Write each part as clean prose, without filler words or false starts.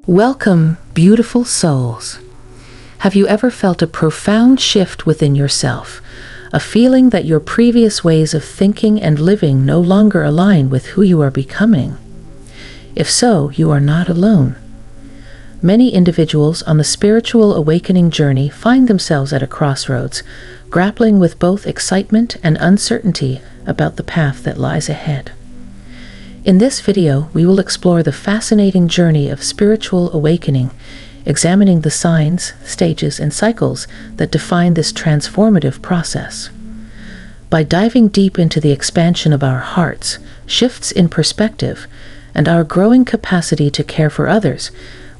Welcome, beautiful souls. Have you ever felt a profound shift within yourself, a feeling that your previous ways of thinking and living no longer align with who you are becoming? If so, you are not alone. Many individuals on the spiritual awakening journey find themselves at a crossroads, grappling with both excitement and uncertainty about the path that lies ahead. In this video, we will explore the fascinating journey of spiritual awakening, examining the signs, stages, and cycles that define this transformative process. By diving deep into the expansion of our hearts, shifts in perspective, and our growing capacity to care for others,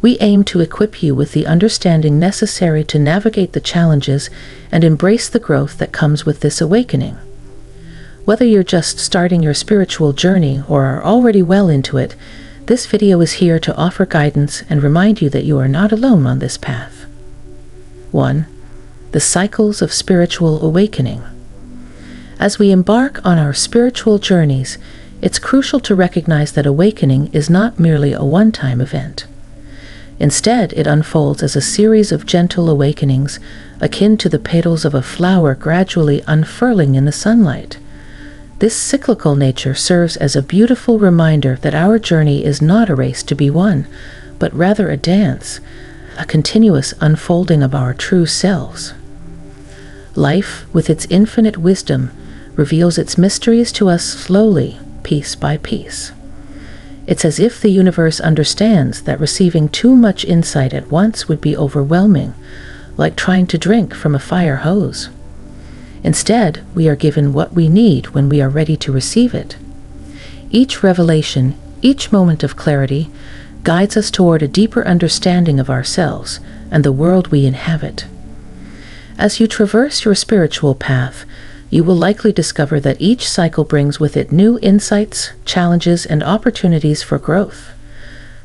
we aim to equip you with the understanding necessary to navigate the challenges and embrace the growth that comes with this awakening. Whether you're just starting your spiritual journey or are already well into it, this video is here to offer guidance and remind you that you are not alone on this path. 1. The cycles of spiritual awakening. As we embark on our spiritual journeys, it's crucial to recognize that awakening is not merely a one-time event. Instead, it unfolds as a series of gentle awakenings, akin to the petals of a flower gradually unfurling in the sunlight. This cyclical nature serves as a beautiful reminder that our journey is not a race to be won, but rather a dance, a continuous unfolding of our true selves. Life, with its infinite wisdom, reveals its mysteries to us slowly, piece by piece. It's as if the universe understands that receiving too much insight at once would be overwhelming, like trying to drink from a fire hose. Instead, we are given what we need when we are ready to receive it. Each revelation, each moment of clarity, guides us toward a deeper understanding of ourselves and the world we inhabit. As you traverse your spiritual path, you will likely discover that each cycle brings with it new insights, challenges, and opportunities for growth.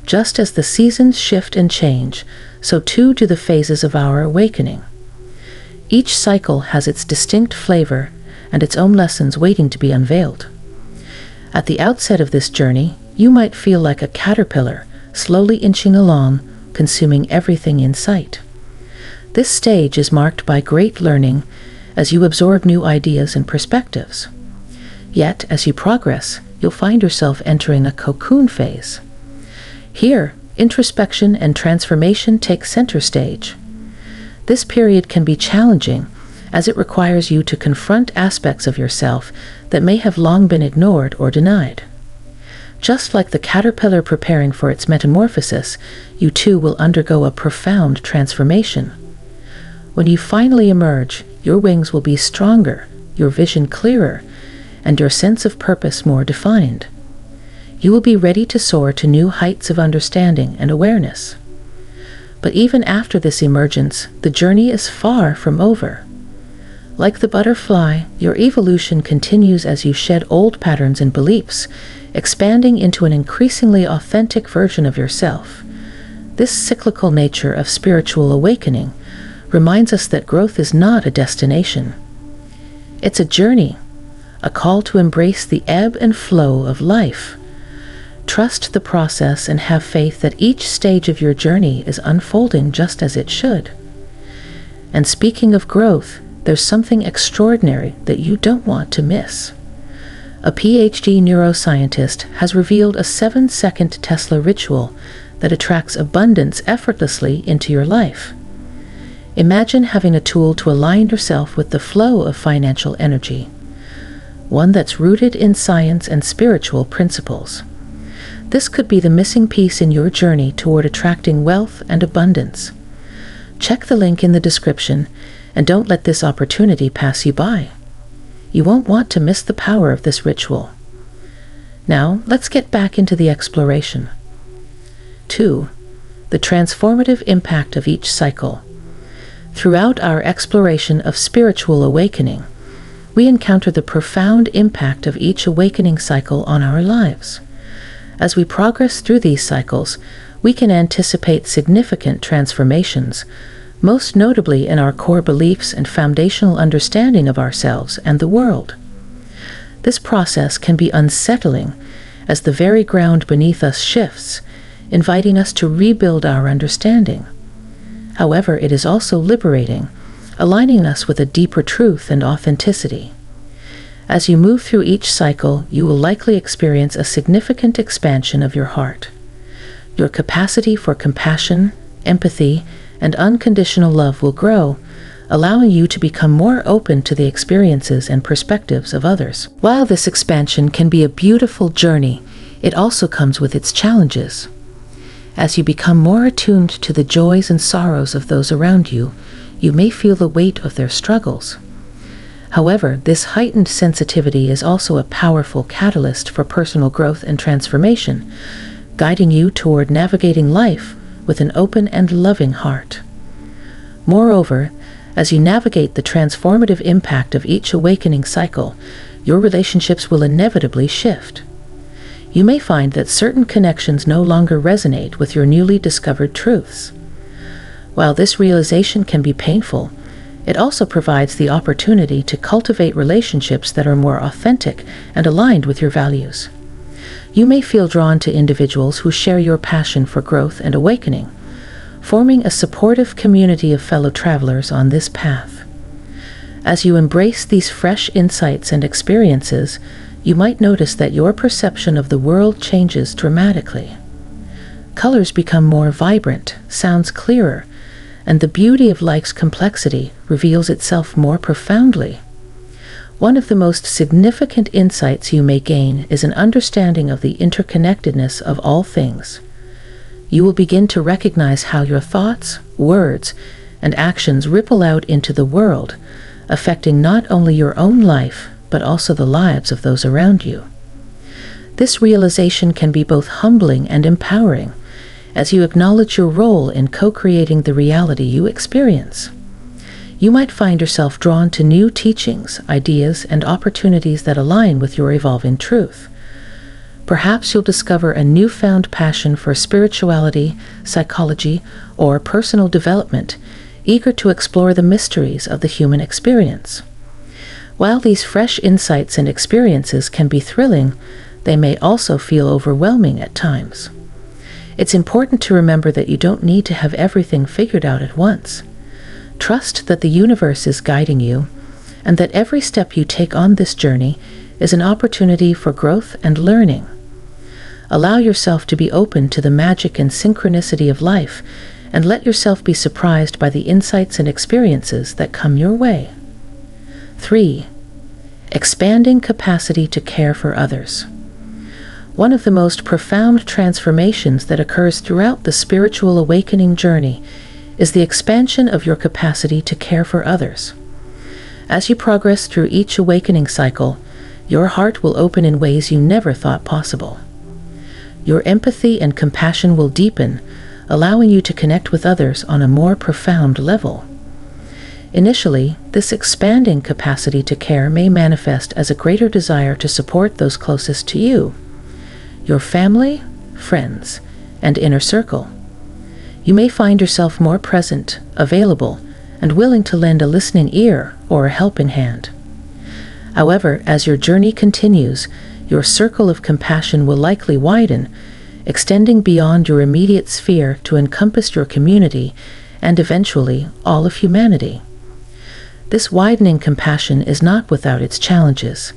Just as the seasons shift and change, so too do the phases of our awakening. Each cycle has its distinct flavor and its own lessons waiting to be unveiled. At the outset of this journey, you might feel like a caterpillar, slowly inching along, consuming everything in sight. This stage is marked by great learning as you absorb new ideas and perspectives. Yet, as you progress, you'll find yourself entering a cocoon phase. Here, introspection and transformation take center stage. This period can be challenging, as it requires you to confront aspects of yourself that may have long been ignored or denied. Just like the caterpillar preparing for its metamorphosis, you too will undergo a profound transformation. When you finally emerge, your wings will be stronger, your vision clearer, and your sense of purpose more defined. You will be ready to soar to new heights of understanding and awareness. But even after this emergence, the journey is far from over. Like the butterfly, your evolution continues as you shed old patterns and beliefs, expanding into an increasingly authentic version of yourself. This cyclical nature of spiritual awakening reminds us that growth is not a destination. It's a journey, a call to embrace the ebb and flow of life. Trust the process and have faith that each stage of your journey is unfolding just as it should. And speaking of growth, there's something extraordinary that you don't want to miss. A PhD neuroscientist has revealed a 7-second Tesla ritual that attracts abundance effortlessly into your life. Imagine having a tool to align yourself with the flow of financial energy, one that's rooted in science and spiritual principles. This could be the missing piece in your journey toward attracting wealth and abundance. Check the link in the description and don't let this opportunity pass you by. You won't want to miss the power of this ritual. Now, let's get back into the exploration. 2. The transformative impact of each cycle. Throughout our exploration of spiritual awakening, we encounter the profound impact of each awakening cycle on our lives. As we progress through these cycles, we can anticipate significant transformations, most notably in our core beliefs and foundational understanding of ourselves and the world. This process can be unsettling, as the very ground beneath us shifts, inviting us to rebuild our understanding. However, it is also liberating, aligning us with a deeper truth and authenticity. As you move through each cycle, you will likely experience a significant expansion of your heart. Your capacity for compassion, empathy, and unconditional love will grow, allowing you to become more open to the experiences and perspectives of others. While this expansion can be a beautiful journey, it also comes with its challenges. As you become more attuned to the joys and sorrows of those around you, you may feel the weight of their struggles. However, this heightened sensitivity is also a powerful catalyst for personal growth and transformation, guiding you toward navigating life with an open and loving heart. Moreover, as you navigate the transformative impact of each awakening cycle, your relationships will inevitably shift. You may find that certain connections no longer resonate with your newly discovered truths. While this realization can be painful, it also provides the opportunity to cultivate relationships that are more authentic and aligned with your values. You may feel drawn to individuals who share your passion for growth and awakening, forming a supportive community of fellow travelers on this path. As you embrace these fresh insights and experiences, you might notice that your perception of the world changes dramatically. Colors become more vibrant, sounds clearer, and the beauty of life's complexity reveals itself more profoundly. One of the most significant insights you may gain is an understanding of the interconnectedness of all things. You will begin to recognize how your thoughts, words, and actions ripple out into the world, affecting not only your own life, but also the lives of those around you. This realization can be both humbling and empowering, as you acknowledge your role in co-creating the reality you experience. You might find yourself drawn to new teachings, ideas, and opportunities that align with your evolving truth. Perhaps you'll discover a newfound passion for spirituality, psychology, or personal development, eager to explore the mysteries of the human experience. While these fresh insights and experiences can be thrilling, they may also feel overwhelming at times. It's important to remember that you don't need to have everything figured out at once. Trust that the universe is guiding you, and that every step you take on this journey is an opportunity for growth and learning. Allow yourself to be open to the magic and synchronicity of life, and let yourself be surprised by the insights and experiences that come your way. 3. Expanding capacity to care for others. One of the most profound transformations that occurs throughout the spiritual awakening journey is the expansion of your capacity to care for others. As you progress through each awakening cycle, your heart will open in ways you never thought possible. Your empathy and compassion will deepen, allowing you to connect with others on a more profound level. Initially, this expanding capacity to care may manifest as a greater desire to support those closest to you, your family, friends, and inner circle. You may find yourself more present, available, and willing to lend a listening ear or a helping hand. However, as your journey continues, your circle of compassion will likely widen, extending beyond your immediate sphere to encompass your community and eventually all of humanity. This widening compassion is not without its challenges.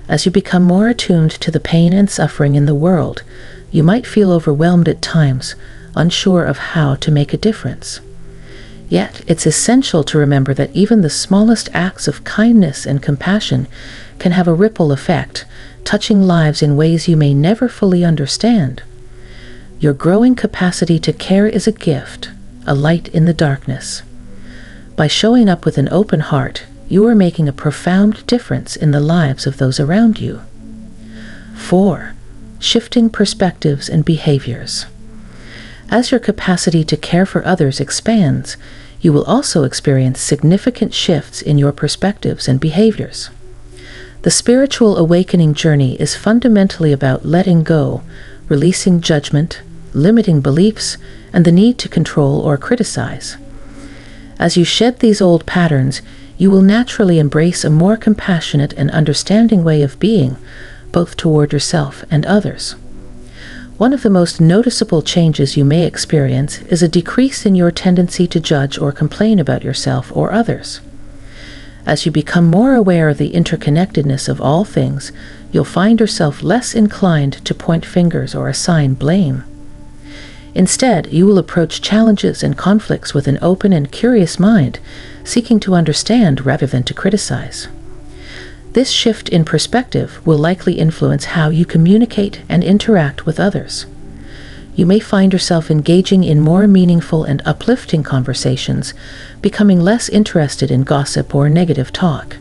As you become more attuned to the pain and suffering in the world, you might feel overwhelmed at times, unsure of how to make a difference. Yet, it's essential to remember that even the smallest acts of kindness and compassion can have a ripple effect, touching lives in ways you may never fully understand. Your growing capacity to care is a gift, a light in the darkness. By showing up with an open heart, you are making a profound difference in the lives of those around you. 4. Shifting perspectives and behaviors. As your capacity to care for others expands, you will also experience significant shifts in your perspectives and behaviors. The spiritual awakening journey is fundamentally about letting go, releasing judgment, limiting beliefs, and the need to control or criticize. As you shed these old patterns, you will naturally embrace a more compassionate and understanding way of being, both toward yourself and others. One of the most noticeable changes you may experience is a decrease in your tendency to judge or complain about yourself or others. As you become more aware of the interconnectedness of all things, you'll find yourself less inclined to point fingers or assign blame. Instead, you will approach challenges and conflicts with an open and curious mind, seeking to understand rather than to criticize. This shift in perspective will likely influence how you communicate and interact with others. You may find yourself engaging in more meaningful and uplifting conversations, becoming less interested in gossip or negative talk.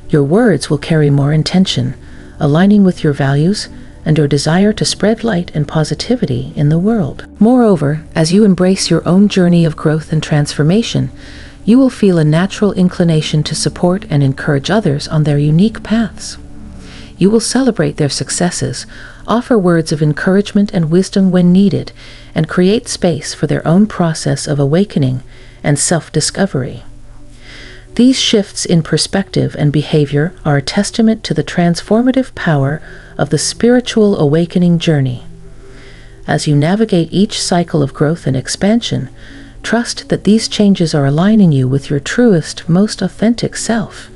Your words will carry more intention, aligning with your values and your desire to spread light and positivity in the world. Moreover, as you embrace your own journey of growth and transformation, you will feel a natural inclination to support and encourage others on their unique paths. You will celebrate their successes, offer words of encouragement and wisdom when needed, and create space for their own process of awakening and self-discovery. These shifts in perspective and behavior are a testament to the transformative power of the spiritual awakening journey. As you navigate each cycle of growth and expansion, trust that these changes are aligning you with your truest, most authentic self.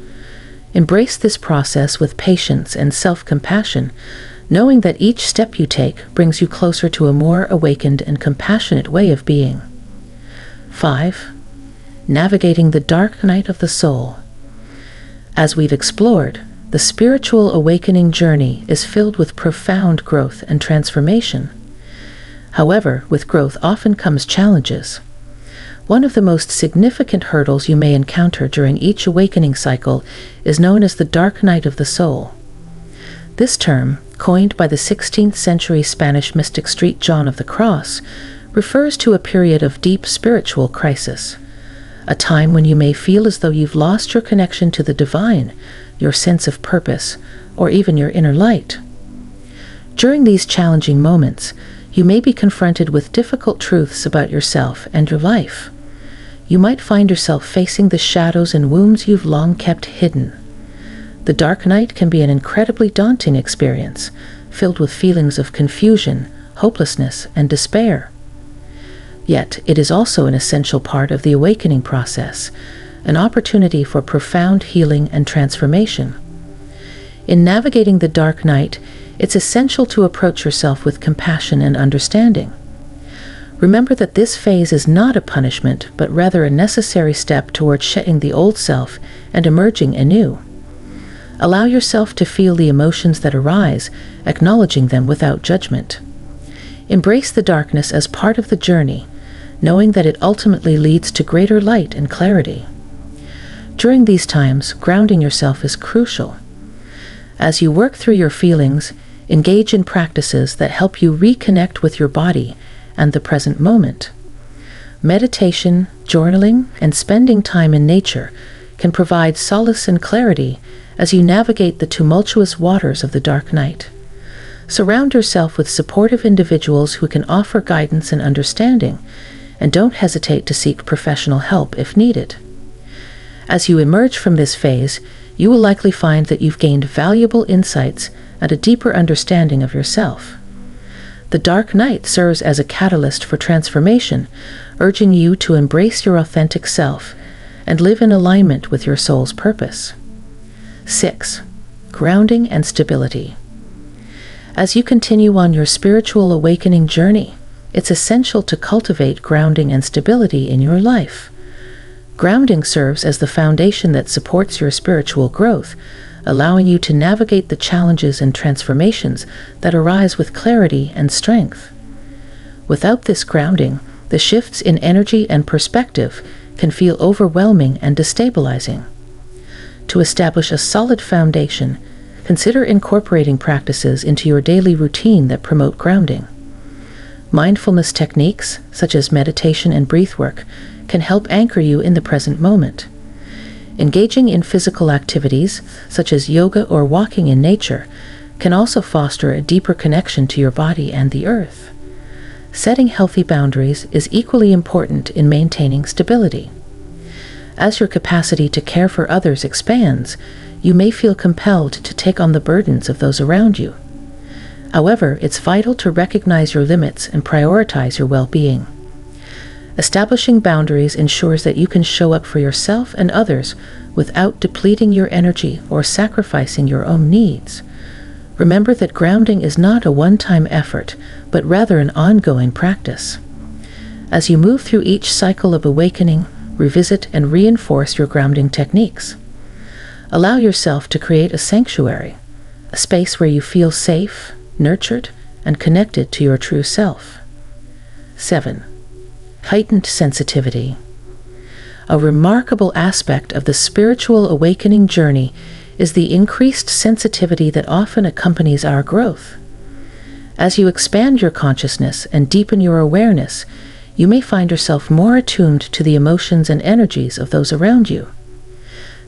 Embrace this process with patience and self-compassion, knowing that each step you take brings you closer to a more awakened and compassionate way of being. 5. Navigating the dark night of the soul. As we've explored, the spiritual awakening journey is filled with profound growth and transformation. However, with growth often comes challenges. One of the most significant hurdles you may encounter during each awakening cycle is known as the dark night of the soul. This term, coined by the 16th century Spanish mystic St. John of the Cross, refers to a period of deep spiritual crisis, a time when you may feel as though you've lost your connection to the divine, your sense of purpose, or even your inner light. During these challenging moments, you may be confronted with difficult truths about yourself and your life. You might find yourself facing the shadows and wounds you've long kept hidden. The dark night can be an incredibly daunting experience, filled with feelings of confusion, hopelessness, and despair. Yet, it is also an essential part of the awakening process, an opportunity for profound healing and transformation. In navigating the dark night, it's essential to approach yourself with compassion and understanding. Remember that this phase is not a punishment, but rather a necessary step towards shedding the old self and emerging anew. Allow yourself to feel the emotions that arise, acknowledging them without judgment. Embrace the darkness as part of the journey, knowing that it ultimately leads to greater light and clarity. During these times, grounding yourself is crucial. As you work through your feelings, engage in practices that help you reconnect with your body and the present moment. Meditation, journaling, and spending time in nature can provide solace and clarity as you navigate the tumultuous waters of the dark night. Surround yourself with supportive individuals who can offer guidance and understanding, and don't hesitate to seek professional help if needed. As you emerge from this phase, you will likely find that you've gained valuable insights and a deeper understanding of yourself. The dark night serves as a catalyst for transformation, urging you to embrace your authentic self and live in alignment with your soul's purpose. 6. Grounding and stability. As you continue on your spiritual awakening journey, it's essential to cultivate grounding and stability in your life. Grounding serves as the foundation that supports your spiritual growth, allowing you to navigate the challenges and transformations that arise with clarity and strength. Without this grounding, the shifts in energy and perspective can feel overwhelming and destabilizing. To establish a solid foundation, consider incorporating practices into your daily routine that promote grounding. Mindfulness techniques, such as meditation and breathwork, can help anchor you in the present moment. Engaging in physical activities, such as yoga or walking in nature, can also foster a deeper connection to your body and the earth. Setting healthy boundaries is equally important in maintaining stability. As your capacity to care for others expands, you may feel compelled to take on the burdens of those around you. However, it's vital to recognize your limits and prioritize your well-being. Establishing boundaries ensures that you can show up for yourself and others without depleting your energy or sacrificing your own needs. Remember that grounding is not a one-time effort, but rather an ongoing practice. As you move through each cycle of awakening, revisit and reinforce your grounding techniques. Allow yourself to create a sanctuary, a space where you feel safe, nurtured, and connected to your true self. 7. Heightened sensitivity. A remarkable aspect of the spiritual awakening journey is the increased sensitivity that often accompanies our growth. As you expand your consciousness and deepen your awareness, you may find yourself more attuned to the emotions and energies of those around you.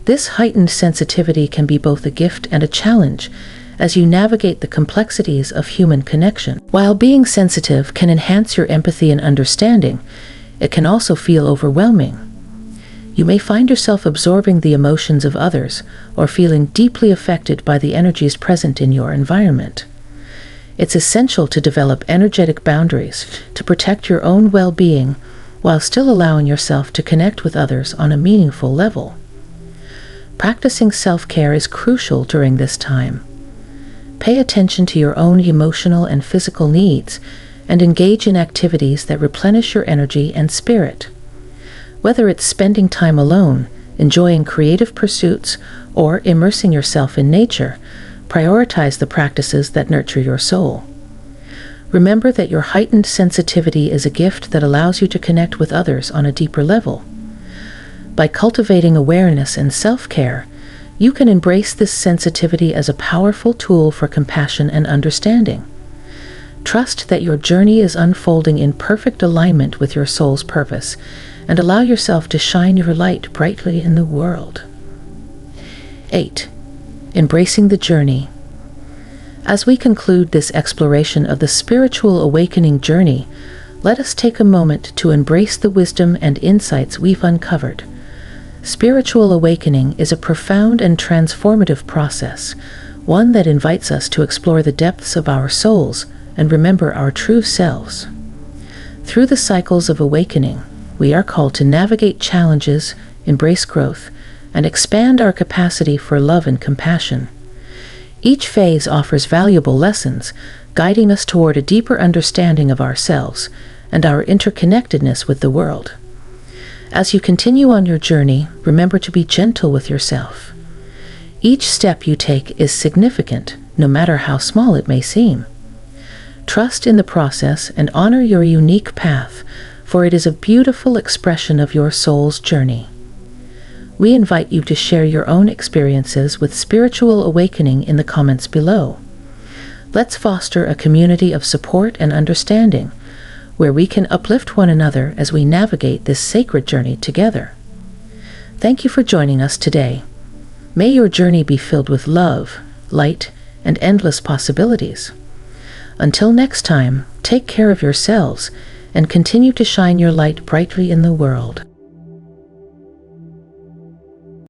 This heightened sensitivity can be both a gift and a challenge as you navigate the complexities of human connection. While being sensitive can enhance your empathy and understanding, it can also feel overwhelming. You may find yourself absorbing the emotions of others or feeling deeply affected by the energies present in your environment. It's essential to develop energetic boundaries to protect your own well-being while still allowing yourself to connect with others on a meaningful level. Practicing self-care is crucial during this time. Pay attention to your own emotional and physical needs and engage in activities that replenish your energy and spirit. Whether it's spending time alone, enjoying creative pursuits, or immersing yourself in nature, prioritize the practices that nurture your soul. Remember that your heightened sensitivity is a gift that allows you to connect with others on a deeper level. By cultivating awareness and self-care, you can embrace this sensitivity as a powerful tool for compassion and understanding. Trust that your journey is unfolding in perfect alignment with your soul's purpose, and allow yourself to shine your light brightly in the world. 8. Embracing the journey. As we conclude this exploration of the spiritual awakening journey, let us take a moment to embrace the wisdom and insights we've uncovered. Spiritual awakening is a profound and transformative process, one that invites us to explore the depths of our souls and remember our true selves. Through the cycles of awakening, we are called to navigate challenges, embrace growth, and expand our capacity for love and compassion. Each phase offers valuable lessons, guiding us toward a deeper understanding of ourselves and our interconnectedness with the world. As you continue on your journey, remember to be gentle with yourself. Each step you take is significant, no matter how small it may seem. Trust in the process and honor your unique path, for it is a beautiful expression of your soul's journey. We invite you to share your own experiences with spiritual awakening in the comments below. Let's foster a community of support and understanding, where we can uplift one another as we navigate this sacred journey together. Thank you for joining us today. May your journey be filled with love, light, and endless possibilities. Until next time, take care of yourselves and continue to shine your light brightly in the world.